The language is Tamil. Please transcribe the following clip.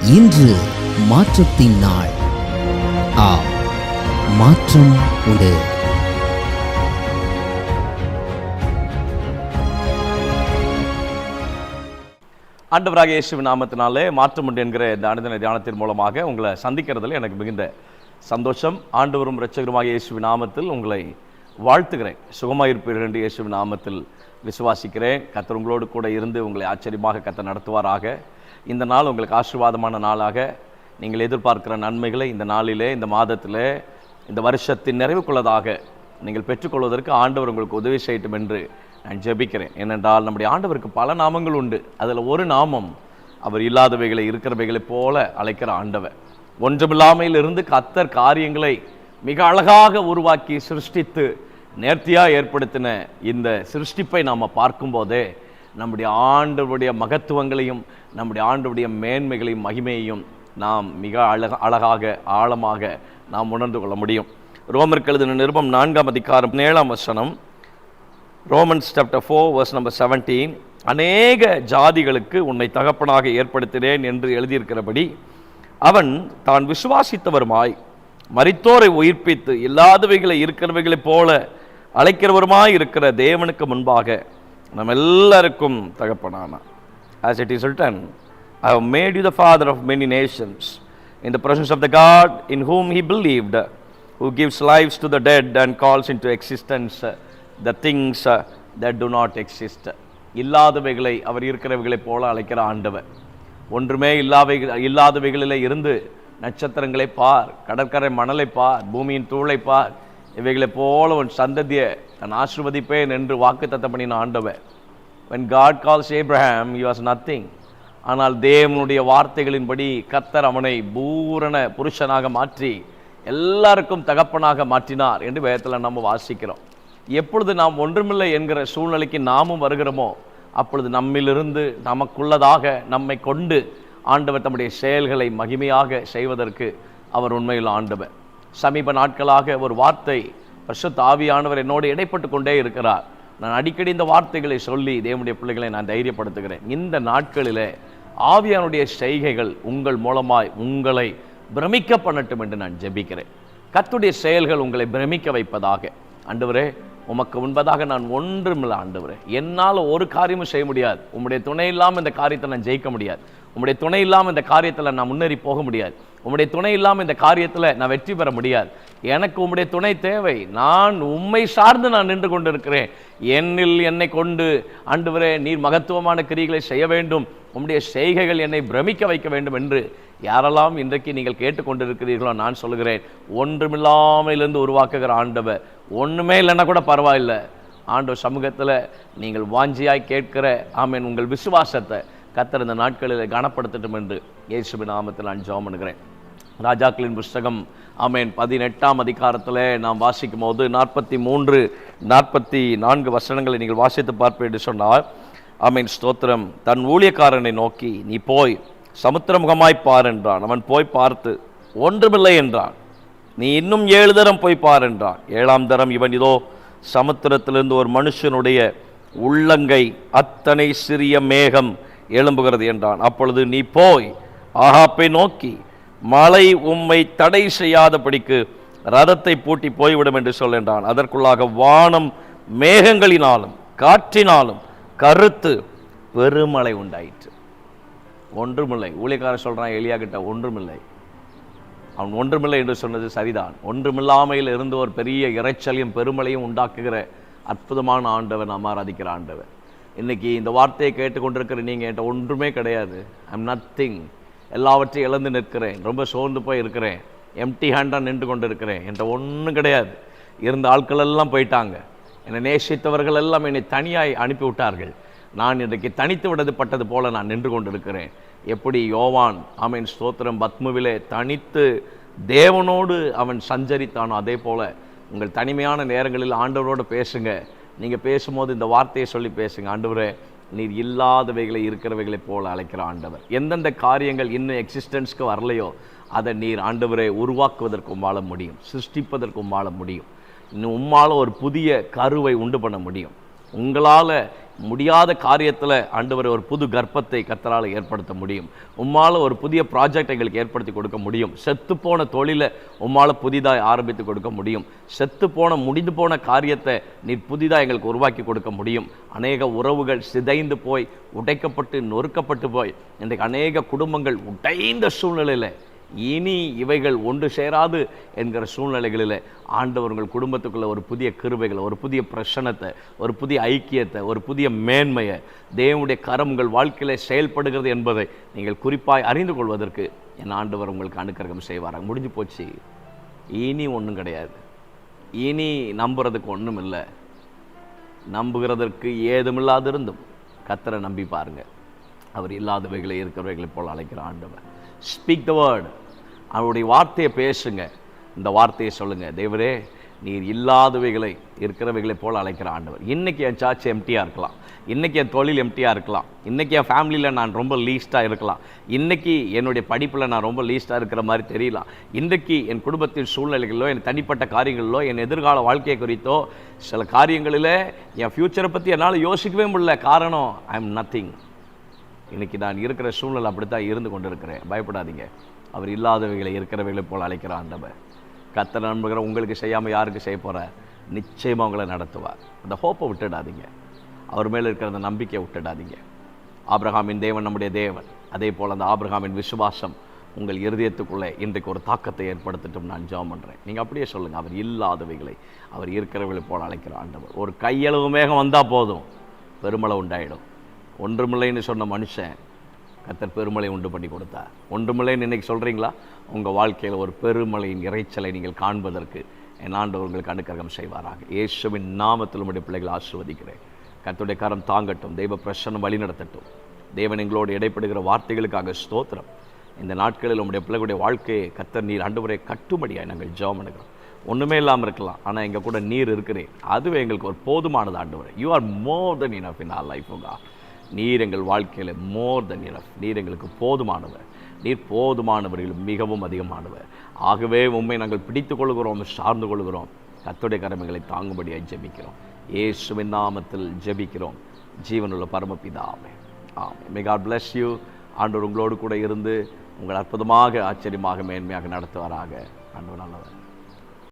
இன்று மாற்றத்தின் நாள். மாற்றம் உண்டு. ஆண்டவராகிய இயேசுவின் நாமத்தினாலே மாற்றம் உண்டு என்கிற இந்த அனுதின தியானத்தின் மூலமாக உங்களை சந்திக்கிறதுல எனக்கு மிகுந்த சந்தோஷம். ஆண்டவரும் இரட்சகருமாகிய இயேசுவின் நாமத்தில் உங்களை வாழ்த்துகிறேன். சுகமாயிருப்பீர்கள் என்று இயேசுவின் நாமத்தில் விசுவாசிக்கிறேன். கர்த்தர் உங்களோடு கூட இருந்து உங்களை ஆச்சரியமாக கர்த்தர் நடத்துவாராக. இந்த நாள் உங்களுக்கு ஆசீர்வாதமான நாளாக, நீங்கள் எதிர்பார்க்கிற நன்மைகளை இந்த நாளிலே, இந்த மாதத்திலே, இந்த வருஷத்தின் நிறைவுக்குள்ளதாக நீங்கள் பெற்றுக்கொள்வதற்கு ஆண்டவர் உங்களுக்கு உதவி செய்யட்டும் என்று நான் ஜெபிக்கிறேன். ஏனென்றால் நம்முடைய ஆண்டவருக்கு பல நாமங்கள் உண்டு. அதில் ஒரு நாமம் அவர் இல்லாதவைகளை இருக்கிறவைகளை போல அழைக்கிற ஆண்டவர். ஒன்றுமில்லாமையில் இருந்து கர்த்தர் காரியங்களை மிக அழகாக உருவாக்கி சிருஷ்டித்து நேர்த்தியாக ஏற்படுத்தின இந்த சிருஷ்டிப்பை நாம் பார்க்கும்போதே நம்முடைய ஆண்டவருடைய மகத்துவங்களையும் நம்முடைய ஆண்டவருடைய மேன்மைகளையும் மகிமையையும் நாம் மிக அழகாக ஆழமாக நாம் உணர்ந்து கொள்ள முடியும். ரோமருக்கு எழுதின நிருபம் 4ஆம் அதிகாரம் 7ஆம் வசனம், Romans chapter 4 verse number 17, அநேக ஜாதிகளுக்கு உன்னை தகப்பனாக ஏற்படுத்தினேன் என்று எழுதியிருக்கிறபடி அவன் தான் விசுவாசித்தவருமாய் மரித்தோரை உயிர்ப்பித்து இல்லாதவைகளை இருக்கிறவைகளைப் போல அழைக்கிறவருமாய் இருக்கிற தேவனுக்கு முன்பாக நம்ம எல்லாருக்கும் தகப்பனானார். As it is written, I have made you the father of many nations in the presence of the God in whom he believed, who gives lives to the dead and calls into existence the things that do not exist. இல்லாதவைகளை அவர் இருக்கிறவைகளைப் போல அழைக்கிற ஆண்டவர். ஒன்றுமே இல்லாதவைகளில் இருந்து நட்சத்திரங்களை பார், கடற்கரை மணலை பார், பூமியின் தூளை பார், இவைகளைப் போல உன் சந்ததியை நான் ஆசீர்வதிப்பேன் என்று வாக்குத்தத்தம் பண்ணின ஆண்டவர். When God calls Abraham, he was nothing. ஆனால் தேவனுடைய வார்த்தைகளின்படி கர்த்தர் அவனை பூரண புருஷனாக மாற்றி எல்லாருக்கும் தகப்பனாக மாற்றினார் என்று வேதத்தில் நம்ம வாசிக்கிறோம். எப்பொழுது நாம் ஒன்றுமில்லை என்கிற சூழ்நிலைக்கு நாமும் வருகிறோமோ அப்பொழுது நம்மிலிருந்து நமக்குள்ளதாக நம்மை கொண்டு ஆண்டவர் தம்முடைய செயல்களை மகிமையாக செய்வதற்கு அவர் உண்மையில் ஆண்டவர். சமீப நாட்களாக ஒரு வார்த்தை பரிசுத்த ஆவியானவர் என்னோடு இடைப்பட்டு கொண்டே இருக்கிறார். நான் அடிக்கடி இந்த வார்த்தைகளை சொல்லி தேவனுடைய பிள்ளைகளை நான் தைரியப்படுத்துகிறேன். இந்த நாட்களிலே ஆவியானுடைய செய்கைகள் உங்கள் மூலமாய் உங்களை பிரமிக்க பண்ணட்டும் என்று நான் ஜெபிக்கிறேன். கர்த்தருடைய செயல்கள் உங்களை பிரமிக்க வைப்பதாக. ஆண்டவரே, உமக்கு முன்பதாக நான் ஒன்றுமில்லை ஆண்டவரே, என்னால் ஒரு காரியமும் செய்ய முடியாது. உம்முடைய துணை இல்லாமல் இந்த காரியத்தை நான் ஜெயிக்க முடியாது. உம்முடைய துணை இல்லாமல் இந்த காரியத்தில் நான் முன்னேறி போக முடியாது. உம்முடைய துணை இல்லாமல் இந்த காரியத்தில் நான் வெற்றி பெற முடியாது. எனக்கு உம்முடைய துணை தேவை. நான் உம்மை சார்ந்து நான் நின்று கொண்டு இருக்கிறேன். என்னை கொண்டு ஆண்டவரே நீர் மகத்துவமான கிரியைகளை செய்ய வேண்டும், உம்முடைய செய்கைகள் என்னை பிரமிக்க வைக்க வேண்டும் என்று யாரெல்லாம் இன்றைக்கு நீங்கள் கேட்டுக்கொண்டிருக்கிறீர்களோ நான் சொல்கிறேன், ஒன்றுமில்லாமலிருந்து உருவாக்குகிற ஆண்டவர், ஒன்றுமே இல்லைன்னா கூட பரவாயில்லை, ஆண்டவர் சமூகத்தில் நீங்கள் வாஞ்சியாய் கேட்கிற ஆமென் உங்கள் விசுவாசத்தை கர்த்தர் இந்த நாட்களில் கனப்படுத்தட்டும் என்று இயேசுவின் நாமத்தில் நான் ஜெபம் பண்ணுகிறேன். ராஜாக்களின் புஸ்தகம் ஆமென் 18ஆம் அதிகாரத்தில் நாம் வாசிக்கும் போது 43, 44 வசனங்களை நீங்கள் வாசித்து பார்ப்பேன் என்று சொன்னால், ஆமென் ஸ்தோத்திரம், தன் ஊழியக்காரனை நோக்கி நீ போய் சமுத்திரமுகமாய் பார் என்றான். அவன் போய் பார்த்து ஒன்றுமில்லை என்றான். நீ இன்னும் 7 தரம் போய் பார் என்றான். 7ஆம் தரம் இவன் இதோ சமுத்திரத்திலிருந்து ஒரு மனுஷனுடைய உள்ளங்கை அத்தனை சிறிய மேகம் எழும்புகிறது என்றான். அப்பொழுது நீ போய் ஆகாப்பை நோக்கி மழை உம்மை தடை செய்யாதபடிக்கு ரதத்தை பூட்டி போய்விடும் என்று சொல் என்றான். அதற்குள்ளாக வானம் மேகங்களினாலும் காற்றினாலும் கருத்து பெருமழை உண்டாயிற்று. ஒன்றுமில்லை. ஊழியக்காரர் சொல்றான் எலியா கிட்ட, ஒன்றுமில்லை. அவன் ஒன்றுமில்லை என்று சொன்னது சரிதான். ஒன்றுமில்லாமையில் இருந்து ஒரு பெரிய இறைச்சலையும் பெருமழையும் உண்டாக்குகிற அற்புதமான ஆண்டவர் நாம் ஆராதிக்கிற ஆண்டவர். இன்னைக்கு இந்த வார்த்தையை கேட்டுக்கொண்டிருக்கிற நீங்கள், என்கிட்ட ஒன்றுமே கிடையாது, ஐம் நத்திங், எல்லாவற்றையும் இழந்து நிற்கிறேன், ரொம்ப சோர்ந்து போய் இருக்கிறேன், எம்டி ஹேண்டாக நின்று கொண்டு இருக்கிறேன், என்கிட்ட ஒன்றும் கிடையாது, இருந்த ஆட்கள் எல்லாம் போயிட்டாங்க, என்னை நேசித்தவர்கள் எல்லாம் என்னை தனியாய் அனுப்பிவிட்டார்கள், நான் இன்றைக்கு தனித்து விடப்பட்டது போல நான் நின்று கொண்டு இருக்கிறேன். எப்படி யோவான் ஆமென் ஸ்தோத்திரம் பத்முவிலே தனித்து தேவனோடு அவன் சஞ்சரித்தானோ அதே போல உங்கள் தனிமையான நேரங்களில் ஆண்டவரோடு பேசுங்க. நீங்கள் பேசும்போது இந்த வார்த்தையை சொல்லி பேசுங்க, ஆண்டவரே நீர் இல்லாதவைகளை இருக்கிறவைகளைப் போல அழைக்கிற ஆண்டவர். எந்தெந்த காரியங்கள் இன்னும் எக்ஸிஸ்டன்ஸ்க்கு வரலையோ அதை நீர் ஆண்டவரை உருவாக்குவதற்கும் வாழ முடியும், சிருஷ்டிப்பதற்கும் வாழ முடியும். இன்னும் உம்மால் ஒரு புதிய கருவை உண்டு பண்ண முடியும். உங்களால் முடியாத காரியத்தில் ஆண்டவர் ஒரு புது கர்ப்பத்தை கர்த்தரால் ஏற்படுத்த முடியும். உம்மால் ஒரு புதிய ப்ராஜெக்ட் எங்களுக்கு ஏற்படுத்தி கொடுக்க முடியும். செத்துப்போன தொழிலை உம்மால் புதிதாக ஆரம்பித்து கொடுக்க முடியும். செத்துப்போன முடிந்து போன காரியத்தை நீர் புதிதாக எங்களுக்கு உருவாக்கி கொடுக்க முடியும். அநேக உறவுகள் சிதைந்து போய் உடைக்கப்பட்டு நொறுக்கப்பட்டு போய் இன்றைக்கு அநேக குடும்பங்கள் உடைந்த சூழ்நிலையில் இனி இவைகள் ஒன்று சேராது என்கிற சூழ்நிலைகளில் ஆண்டவர் உங்கள் குடும்பத்துக்குள்ள ஒரு புதிய கிருபைகளை, ஒரு புதிய பிரசனத்தை, ஒரு புதிய ஐக்கியத்தை, ஒரு புதிய மேன்மையை தேவனுடைய கரம் உங்கள் வாழ்க்கையில் செயல்படுகிறது என்பதை நீங்கள் குறிப்பாய் அறிந்து கொள்வதற்கு என் ஆண்டவர் உங்களுக்கு அனுக்கிரகம் செய்வாராங்க. முடிஞ்சு போச்சு, இனி ஒன்றும் கிடையாது, இனி நம்புறதுக்கு ஒன்றும் இல்லை. நம்புகிறதற்கு ஏதுமில்லாதிருந்தும் கர்த்தரை நம்பி பாருங்க. அவர் இல்லாதவைகளை இருக்கிறவைகளை போல் அழைக்கிற ஆண்டவர். Speak the word. அவருடைய வார்த்தையை பேசுங்க. இந்த வார்த்தையை சொல்லுங்க, தேவரே நீர் இல்லாதவைகளை இருக்கிறவைகளை போல் அழைக்கிற ஆண்டவர். இன்றைக்கி என் சர்ச் எம்டியாக இருக்கலாம், இன்றைக்கி என் தொழில் எம்டியாக இருக்கலாம், இன்றைக்கி என் ஃபேமிலியில் நான் ரொம்ப லீஸ்ட்டாக இருக்கலாம், இன்றைக்கி என்னுடைய படிப்பில் நான் ரொம்ப லீஸ்ட்டாக இருக்கிற மாதிரி தெரியலாம், இன்றைக்கி என் குடும்பத்தின் சூழ்நிலைகளிலோ என் தனிப்பட்ட காரியங்களிலோ என் எதிர்கால வாழ்க்கையை குறித்தோ சில காரியங்களில் என் ஃப்யூச்சரை பற்றி என்னால் யோசிக்கவே முடியல. காரணம், ஐ எம் நத்திங். இன்றைக்கி நான் இருக்கிற சூழ்நிலை அப்படித்தான் இருந்து கொண்டு இருக்கிறேன். பயப்படாதீங்க. அவர் இல்லாதவைகளை இருக்கிறவைகளை போல் அழைக்கிற ஆண்டவர். கர்த்தர் நம்புகிற உங்களுக்கு செய்யாமல் யாருக்கு செய்ய போகிற? நிச்சயமாக உங்களை நடத்துவார். அந்த ஹோப்பை விட்டுடாதீங்க. அவர் மேலே இருக்கிற அந்த நம்பிக்கையை விட்டுடாதீங்க. ஆபிரகாமின் தேவன் நம்முடைய தேவன். அதே போல் அந்த ஆபிரகாமின் விசுவாசம் உங்கள் இருதயத்துக்குள்ளே இன்றைக்கு ஒரு தாக்கத்தை ஏற்படுத்தட்டும் நான் ஜெபம் பண்ணுறேன். நீங்கள் அப்படியே சொல்லுங்கள், அவர் இல்லாதவைகளை அவர் இருக்கிறவைகளை போல் அழைக்கிற ஆண்டவர். ஒரு கையளவு மேகம் வந்தால் போதும், பெருமளை உண்டாயிடும். ஒன்றுமில்லைன்னு சொன்ன மனுஷன் கர்த்தர் பெருமலை உண்டு பண்ணி கொடுத்தார். ஒன்றுமில்லைன்னு இன்றைக்கி சொல்கிறீங்களா? உங்கள் வாழ்க்கையில் ஒரு பெருமலையின் இறைச்சலை நீங்கள் காண்பதற்கு என் ஆண்டவர் உங்களுக்கு அனுக்கிரகம் செய்வாராக. இயேசுவின் நாமத்தில் உம்முடைய பிள்ளைகளை ஆசீர்வதிக்கிறேன். கர்த்தருடைய கரம் தாங்கட்டும், தெய்வ பிரசன்னம் வழி நடத்தட்டும். தேவன் எங்களோடு இடைப்படுகிற வார்த்தைகளுக்காக ஸ்தோத்திரம். இந்த நாட்களில் உம்முடைய பிள்ளைகளுடைய வாழ்க்கையை கர்த்தர் நீர் ஆண்டவரை கட்டும்படியாக நாங்கள் ஜெபம் பண்ணுகிறோம். ஒன்றுமே இல்லாமல் இருக்கலாம், ஆனால் எங்கள் கூட நீர் இருக்கிறேன், அதுவே எங்களுக்கு ஒரு போதுமானது. ஆண்டவரே, you are more then enough in R life. நீர் எங்கள் வாழ்க்கையில் மோர் தென் இனஃப். நீர் எங்களுக்கு போதுமானவர். நீர் போதுமானவர்கள் மிகவும் அதிகமானவர். ஆகவே உம்மை நாங்கள் பிடித்து கொள்கிறோம், சார்ந்து கொள்கிறோம். கர்த்தருடைய கரங்களை தாங்கும்படியாக ஜெபிக்கிறோம். இயேசுவின் நாமத்தில் ஜெபிக்கிறோம் ஜீவனுள்ள பரமபிதாவே, ஆமென். May God bless you. ஆண்டவர் உங்களோடு கூட இருந்து உங்கள் அற்புதமாக, ஆச்சரியமாக, மேன்மையாக நடத்துவாராக. ஆண்டவர் நல்லவர்.